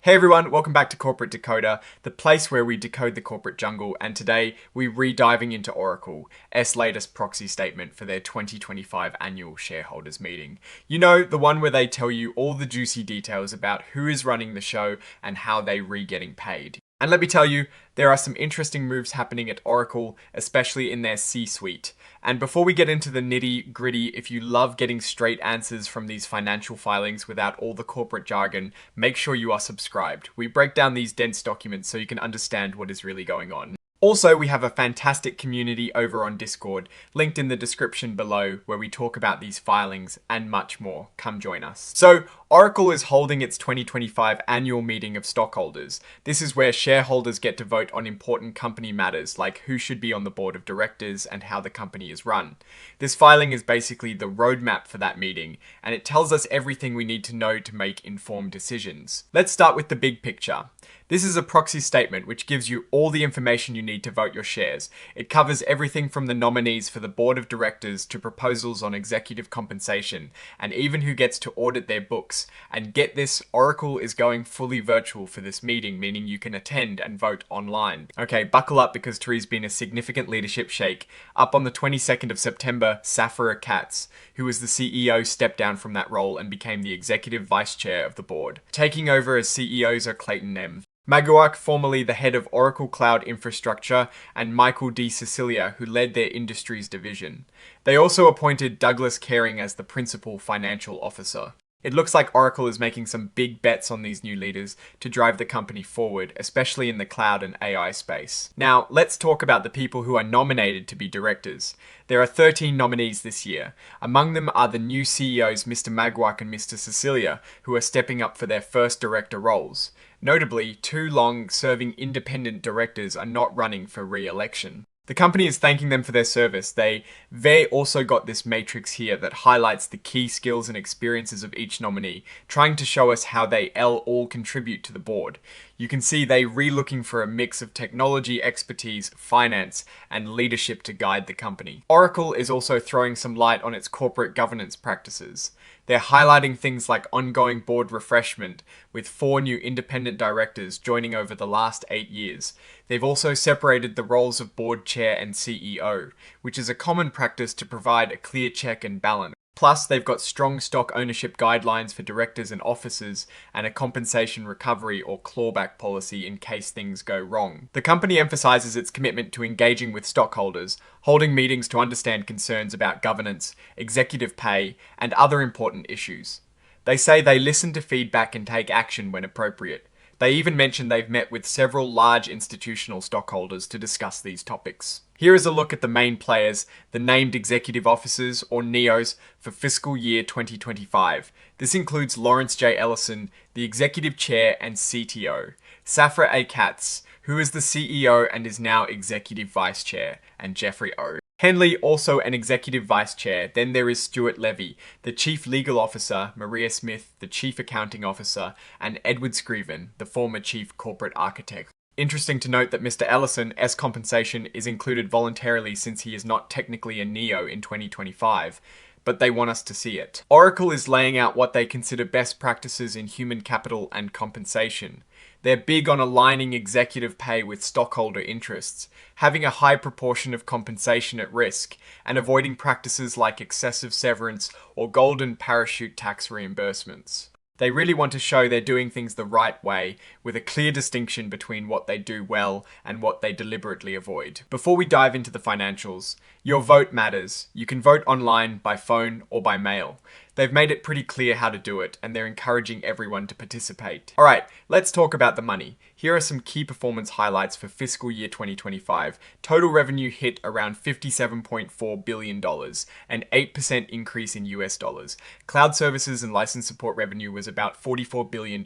Hey everyone, welcome back to Corporate Decoder, the place where we decode the corporate jungle, and today we're re-diving into Oracle's latest proxy statement for their 2025 annual shareholders meeting. You know, the one where they tell you all the juicy details about who is running the show and how they re-getting paid. And let me tell you, there are some interesting moves happening at Oracle, especially in their C-suite. And before we get into the nitty gritty, if you love getting straight answers from these financial filings without all the corporate jargon, make sure you are subscribed. We break down these dense documents so you can understand what is really going on. Also, we have a fantastic community over on Discord, linked in the description below, where we talk about these filings and much more. Come join us. So, Oracle is holding its 2025 annual meeting of stockholders. This is where shareholders get to vote on important company matters, like who should be on the board of directors and how the company is run. This filing is basically the roadmap for that meeting, and it tells us everything we need to know to make informed decisions. Let's start with the big picture. This is a proxy statement which gives you all the information you need to vote your shares. It covers everything from the nominees for the board of directors to proposals on executive compensation, and even who gets to audit their books. And get this, Oracle is going fully virtual for this meeting, meaning you can attend and vote online. Okay, buckle up because There's been a significant leadership shake. Up on the 22nd of September, Safra Katz, who was the CEO, stepped down from that role and became the executive vice chair of the board. Taking over as CEOs are Clayton M. Magouak, formerly the head of Oracle Cloud Infrastructure, and Michael D. Cecilia, who led their industries division. They also appointed Douglas Caring as the principal financial officer. It looks like Oracle is making some big bets on these new leaders to drive the company forward, especially in the cloud and AI space. Now, let's talk about the people who are nominated to be directors. There are 13 nominees this year. Among them are the new CEOs Mr. Magouak and Mr. Cecilia, who are stepping up for their first director roles. Notably, two long-serving independent directors are not running for re-election. The company is thanking them for their service. They also got this matrix here that highlights the key skills and experiences of each nominee, trying to show us how they all contribute to the board. You can see they re-looking for a mix of technology expertise, finance, and leadership to guide the company. Oracle is also throwing some light on its corporate governance practices. They're highlighting things like ongoing board refreshment, with 4 new independent directors joining over the last 8 years. They've also separated the roles of board chair and CEO, which is a common practice to provide a clear check and balance. Plus, they've got strong stock ownership guidelines for directors and officers, and a compensation recovery or clawback policy in case things go wrong. The company emphasizes its commitment to engaging with stockholders, holding meetings to understand concerns about governance, executive pay, and other important issues. They say they listen to feedback and take action when appropriate. They even mention they've met with several large institutional stockholders to discuss these topics. Here is a look at the main players, the named executive officers, or NEOs, for fiscal year 2025. This includes Lawrence J. Ellison, the executive chair and CTO, Safra A. Katz, who is the CEO and is now executive vice chair, and Jeffrey O. Henley, also an executive vice chair. Then there is Stuart Levy, the chief legal officer, Maria Smith, the chief accounting officer, and Edward Scriven, the former chief corporate architect. Interesting to note that Mr. Ellison's compensation is included voluntarily since he is not technically a NEO in 2025, but they want us to see it. Oracle is laying out what they consider best practices in human capital and compensation. They're big on aligning executive pay with stockholder interests, having a high proportion of compensation at risk, and avoiding practices like excessive severance or golden parachute tax reimbursements. They really want to show they're doing things the right way, with a clear distinction between what they do well and what they deliberately avoid. Before we dive into the financials, your vote matters. You can vote online, by phone, or by mail. They've made it pretty clear how to do it, and they're encouraging everyone to participate. Alright, let's talk about the money. Here are some key performance highlights for fiscal year 2025. Total revenue hit around $57.4 billion, an 8% increase in US dollars. Cloud services and license support revenue was about $44 billion,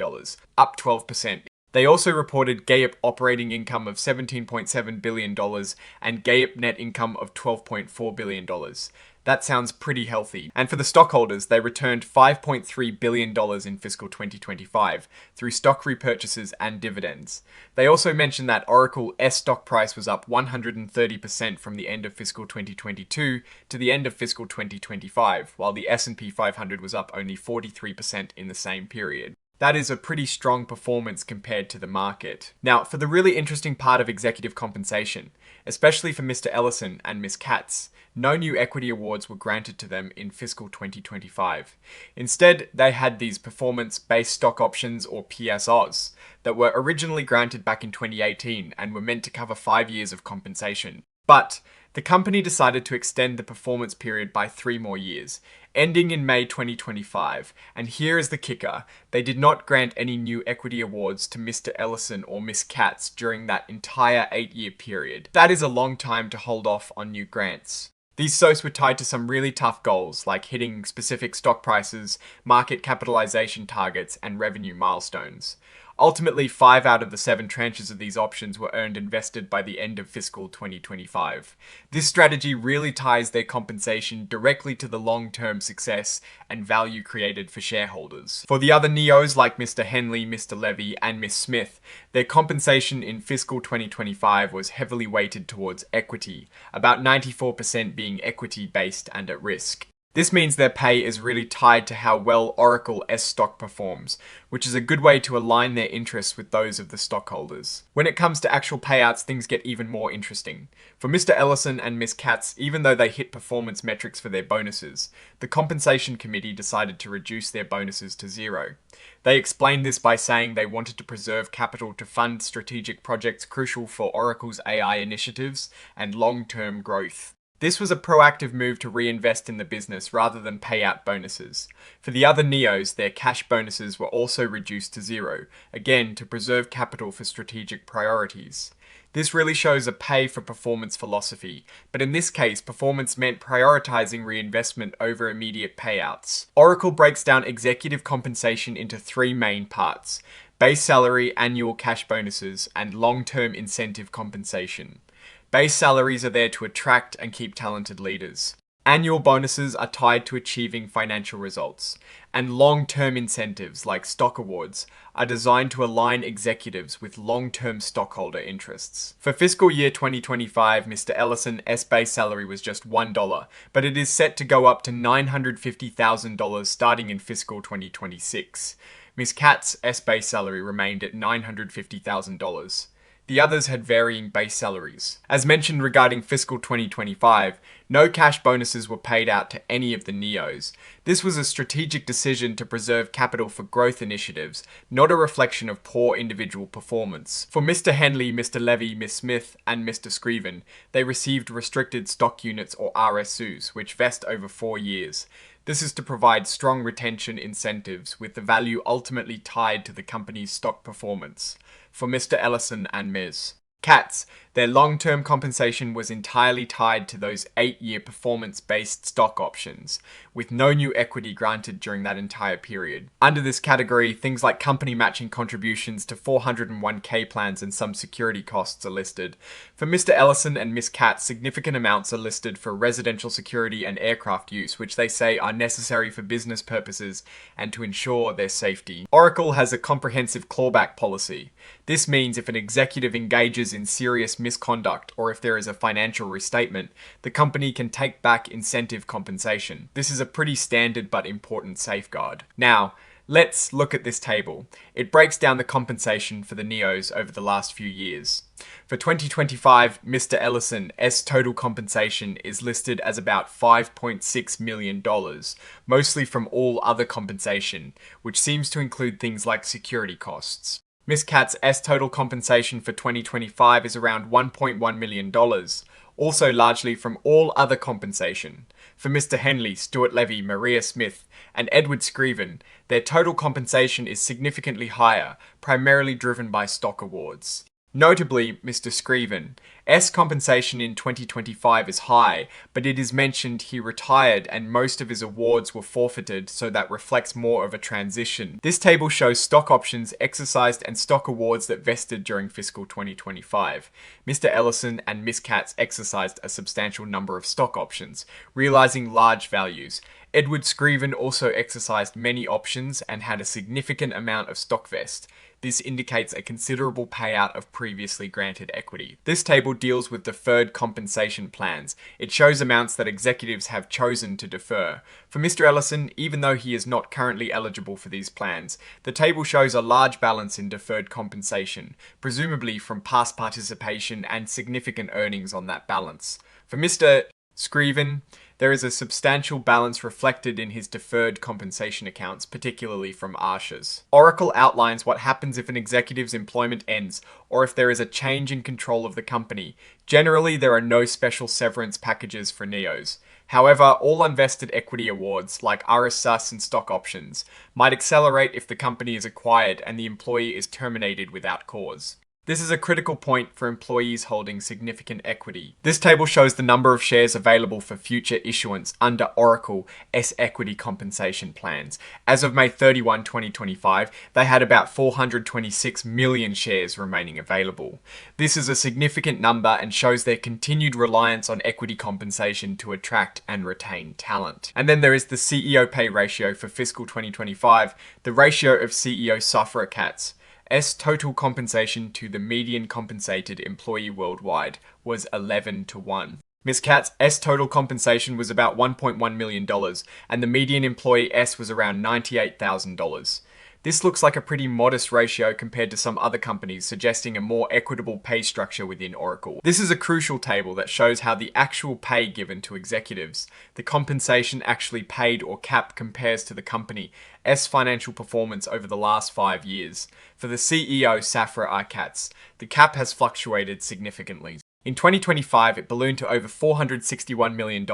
up 12%. They also reported GAAP operating income of $17.7 billion and GAAP net income of $12.4 billion. That sounds pretty healthy. And for the stockholders, they returned $5.3 billion in fiscal 2025 through stock repurchases and dividends. They also mentioned that Oracle's stock price was up 130% from the end of fiscal 2022 to the end of fiscal 2025, while the S&P 500 was up only 43% in the same period. That is a pretty strong performance compared to the market. Now, for the really interesting part of executive compensation, especially for Mr. Ellison and Ms. Katz, no new equity awards were granted to them in fiscal 2025. Instead, they had these performance-based stock options, or PSOs, that were originally granted back in 2018 and were meant to cover 5 years of compensation. But the company decided to extend the performance period by 3 more years, ending in May 2025. And here is the kicker: they did not grant any new equity awards to Mr. Ellison or Ms. Katz during that entire 8-year period. That is a long time to hold off on new grants. These SOs were tied to some really tough goals, like hitting specific stock prices, market capitalization targets, and revenue milestones. Ultimately, 5 out of the 7 tranches of these options were earned and vested by the end of fiscal 2025. This strategy really ties their compensation directly to the long-term success and value created for shareholders. For the other NEOs like Mr. Henley, Mr. Levy, and Ms. Smith, their compensation in fiscal 2025 was heavily weighted towards equity, about 94% being equity-based and at risk. This means their pay is really tied to how well Oracle S stock performs, which is a good way to align their interests with those of the stockholders. When it comes to actual payouts, things get even more interesting. For Mr. Ellison and Ms. Katz, even though they hit performance metrics for their bonuses, the compensation committee decided to reduce their bonuses to 0. They explained this by saying they wanted to preserve capital to fund strategic projects crucial for Oracle's AI initiatives and long-term growth. This was a proactive move to reinvest in the business rather than pay out bonuses. For the other NEOs, their cash bonuses were also reduced to 0, again to preserve capital for strategic priorities. This really shows a pay-for-performance philosophy, but in this case, performance meant prioritizing reinvestment over immediate payouts. Oracle breaks down executive compensation into 3 main parts: base salary, annual cash bonuses, and long-term incentive compensation. Base salaries are there to attract and keep talented leaders. Annual bonuses are tied to achieving financial results. And long-term incentives, like stock awards, are designed to align executives with long-term stockholder interests. For fiscal year 2025, Mr. Ellison's base salary was just $1, but it is set to go up to $950,000 starting in fiscal 2026. Ms. Katz's base salary remained at $950,000. The others had varying base salaries. As mentioned regarding fiscal 2025, no cash bonuses were paid out to any of the NEOs. This was a strategic decision to preserve capital for growth initiatives, not a reflection of poor individual performance. For Mr. Henley, Mr. Levy, Ms. Smith, and Mr. Screven, they received restricted stock units or RSUs, which vest over 4 years. This is to provide strong retention incentives, with the value ultimately tied to the company's stock performance. For Mr. Ellison and Ms. Katz, their long-term compensation was entirely tied to those 8-year performance-based stock options, with no new equity granted during that entire period. Under this category, things like company matching contributions to 401k plans and some security costs are listed. For Mr. Ellison and Ms. Katz, significant amounts are listed for residential security and aircraft use, which they say are necessary for business purposes and to ensure their safety. Oracle has a comprehensive clawback policy. This means if an executive engages in serious misconduct or if there is a financial restatement, the company can take back incentive compensation. This is a pretty standard but important safeguard. Now, let's look at this table. It breaks down the compensation for the NEOs over the last few years. For 2025, Mr. Ellison's total compensation is listed as about $5.6 million, mostly from all other compensation, which seems to include things like security costs. Ms. Katz's total compensation for 2025 is around $1.1 million, also largely from all other compensation. For Mr. Henley, Stuart Levy, Maria Smith, and Edward Screven, their total compensation is significantly higher, primarily driven by stock awards. Notably, Mr. Screven's compensation in 2025 is high, but it is mentioned he retired and most of his awards were forfeited, so that reflects more of a transition. This table shows stock options exercised and stock awards that vested during fiscal 2025. Mr. Ellison and Ms. Katz exercised a substantial number of stock options, realizing large values. Edward Screven also exercised many options and had a significant amount of stock vest. This indicates a considerable payout of previously granted equity. This table deals with deferred compensation plans. It shows amounts that executives have chosen to defer. For Mr. Ellison, even though he is not currently eligible for these plans, the table shows a large balance in deferred compensation, presumably from past participation and significant earnings on that balance. For Mr. Scriven, there is a substantial balance reflected in his deferred compensation accounts, particularly from Arsh's. Oracle outlines what happens if an executive's employment ends, or if there is a change in control of the company. Generally, there are no special severance packages for NEOs. However, all unvested equity awards, like RSUs and stock options, might accelerate if the company is acquired and the employee is terminated without cause. This is a critical point for employees holding significant equity. This table shows the number of shares available for future issuance under Oracle S-Equity compensation plans. As of May 31, 2025, they had about 426 million shares remaining available. This is a significant number and shows their continued reliance on equity compensation to attract and retain talent. And then there is the CEO pay ratio for fiscal 2025, the ratio of CEO suffragets. S total compensation to the median compensated employee worldwide was 11-1. Ms. Katz' S total compensation was about $1.1 million, and the median employee S was around $98,000. This looks like a pretty modest ratio compared to some other companies, suggesting a more equitable pay structure within Oracle. This is a crucial table that shows how the actual pay given to executives, the compensation actually paid or cap, compares to the company's financial performance over the last 5 years. For the CEO, Safra Katz, the cap has fluctuated significantly. In 2025, it ballooned to over $461 million,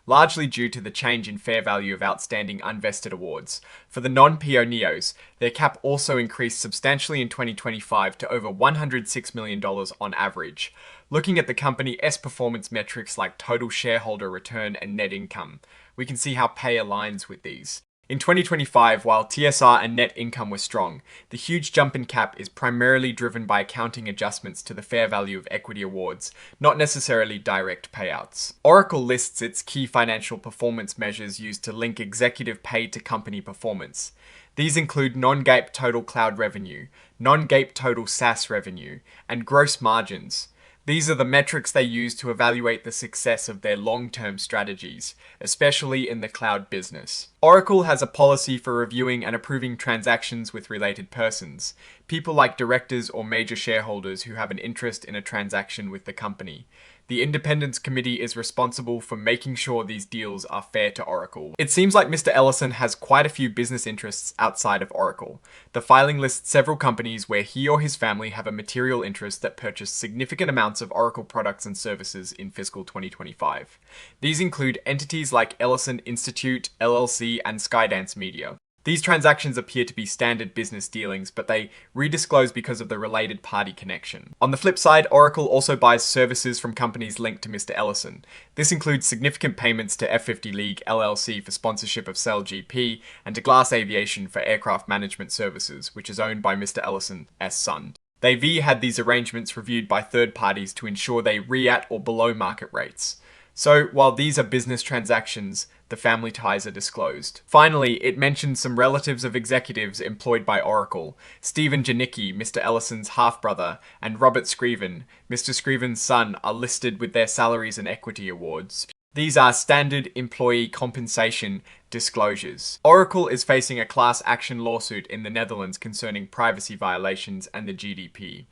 largely due to the change in fair value of outstanding unvested awards. For the non-PO NEOs, their cap also increased substantially in 2025 to over $106 million on average. Looking at the company's performance metrics like total shareholder return and net income, we can see how pay aligns with these. In 2025, while TSR and net income were strong, the huge jump in cap is primarily driven by accounting adjustments to the fair value of equity awards, not necessarily direct payouts. Oracle lists its key financial performance measures used to link executive pay to company performance. These include non-GAAP total cloud revenue, non-GAAP total SaaS revenue, and gross margins. These are the metrics they use to evaluate the success of their long-term strategies, especially in the cloud business. Oracle has a policy for reviewing and approving transactions with related persons, people like directors or major shareholders who have an interest in a transaction with the company. The Independence Committee is responsible for making sure these deals are fair to Oracle. It seems like Mr. Ellison has quite a few business interests outside of Oracle. The filing lists several companies where he or his family have a material interest that purchased significant amounts of Oracle products and services in fiscal 2025. These include entities like Ellison Institute, LLC, and Skydance Media. These transactions appear to be standard business dealings, but they redisclose because of the related party connection. On the flip side, Oracle also buys services from companies linked to Mr. Ellison. This includes significant payments to F50 League LLC for sponsorship of CellGP and to Glass Aviation for aircraft management services, which is owned by Mr. Ellison's son. They had these arrangements reviewed by third parties to ensure they at or below market rates. So, while these are business transactions, the family ties are disclosed. Finally, it mentions some relatives of executives employed by Oracle. Stephen Janicki, Mr. Ellison's half-brother, and Robert Scriven, Mr. Scriven's son, are listed with their salaries and equity awards. These are standard employee compensation disclosures. Oracle is facing a class action lawsuit in the Netherlands concerning privacy violations and the GDP.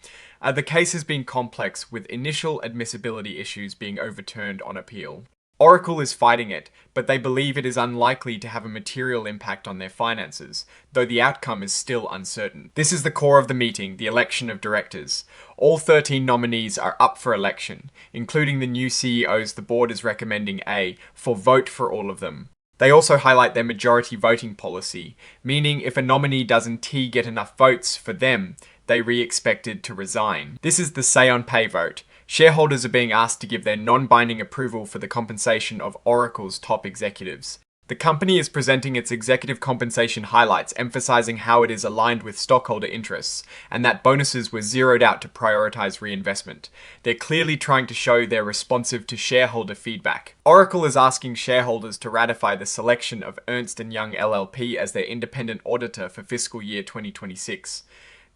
The case has been complex, with initial admissibility issues being overturned on appeal. Oracle is fighting it, but they believe it is unlikely to have a material impact on their finances, though the outcome is still uncertain. This is the core of the meeting, the election of directors. All 13 nominees are up for election, including the new CEOs the board is recommending for vote for all of them. They also highlight their majority voting policy, meaning if a nominee doesn't get enough votes for them, they expected to resign. This is the say on pay vote. Shareholders are being asked to give their non-binding approval for the compensation of Oracle's top executives. The company is presenting its executive compensation highlights, emphasizing how it is aligned with stockholder interests, and that bonuses were zeroed out to prioritize reinvestment. They're clearly trying to show they're responsive to shareholder feedback. Oracle is asking shareholders to ratify the selection of Ernst & Young LLP as their independent auditor for fiscal year 2026.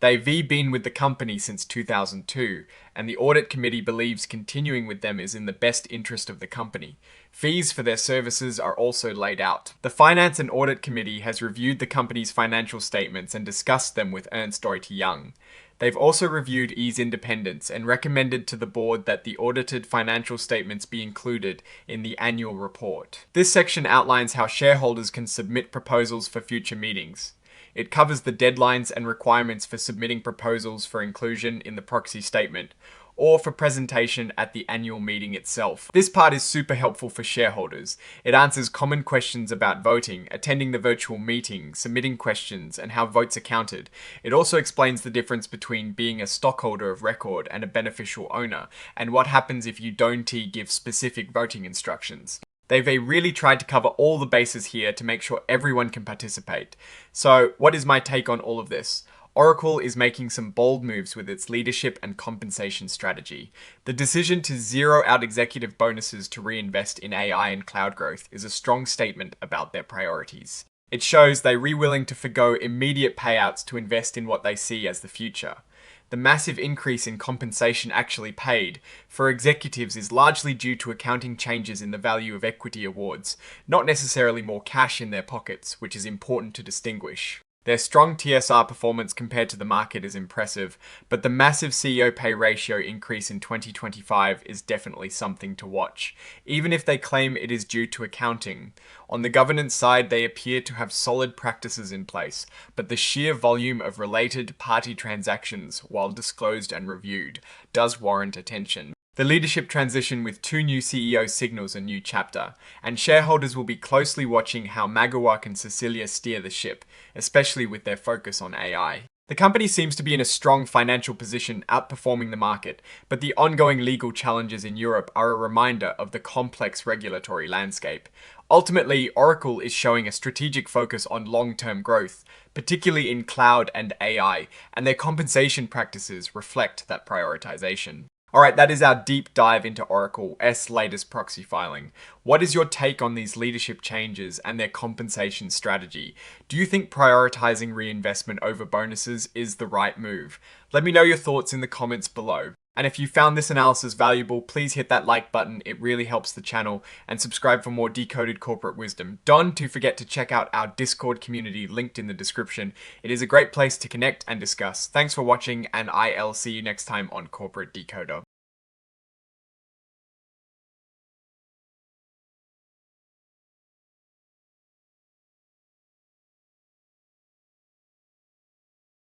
They've been with the company since 2002, and the audit committee believes continuing with them is in the best interest of the company. Fees for their services are also laid out. The Finance and Audit Committee has reviewed the company's financial statements and discussed them with Ernst & Young. They've also reviewed E's independence and recommended to the board that the audited financial statements be included in the annual report. This section outlines how shareholders can submit proposals for future meetings. It covers the deadlines and requirements for submitting proposals for inclusion in the proxy statement, or for presentation at the annual meeting itself. This part is super helpful for shareholders. It answers common questions about voting, attending the virtual meeting, submitting questions, and how votes are counted. It also explains the difference between being a stockholder of record and a beneficial owner, and what happens if you don't give specific voting instructions. They've really tried to cover all the bases here to make sure everyone can participate. So, what is my take on all of this? Oracle is making some bold moves with its leadership and compensation strategy. The decision to zero out executive bonuses to reinvest in AI and cloud growth is a strong statement about their priorities. It shows they're willing to forgo immediate payouts to invest in what they see as the future. The massive increase in compensation actually paid for executives is largely due to accounting changes in the value of equity awards, not necessarily more cash in their pockets, which is important to distinguish. Their strong TSR performance compared to the market is impressive, but the massive CEO pay ratio increase in 2025 is definitely something to watch, even if they claim it is due to accounting. On the governance side, they appear to have solid practices in place, but the sheer volume of related party transactions, while disclosed and reviewed, does warrant attention. The leadership transition with 2 new CEOs signals a new chapter, and shareholders will be closely watching how Magawak and Cecilia steer the ship, especially with their focus on AI. The company seems to be in a strong financial position, outperforming the market, but the ongoing legal challenges in Europe are a reminder of the complex regulatory landscape. Ultimately, Oracle is showing a strategic focus on long-term growth, particularly in cloud and AI, and their compensation practices reflect that prioritization. Alright, that is our deep dive into Oracle's latest proxy filing. What is your take on these leadership changes and their compensation strategy? Do you think prioritizing reinvestment over bonuses is the right move? Let me know your thoughts in the comments below. And if you found this analysis valuable, please hit that like button. It really helps the channel, and subscribe for more decoded corporate wisdom. Don't forget to check out our Discord community linked in the description. It is a great place to connect and discuss. Thanks for watching, and I'll see you next time on Corporate Decoder.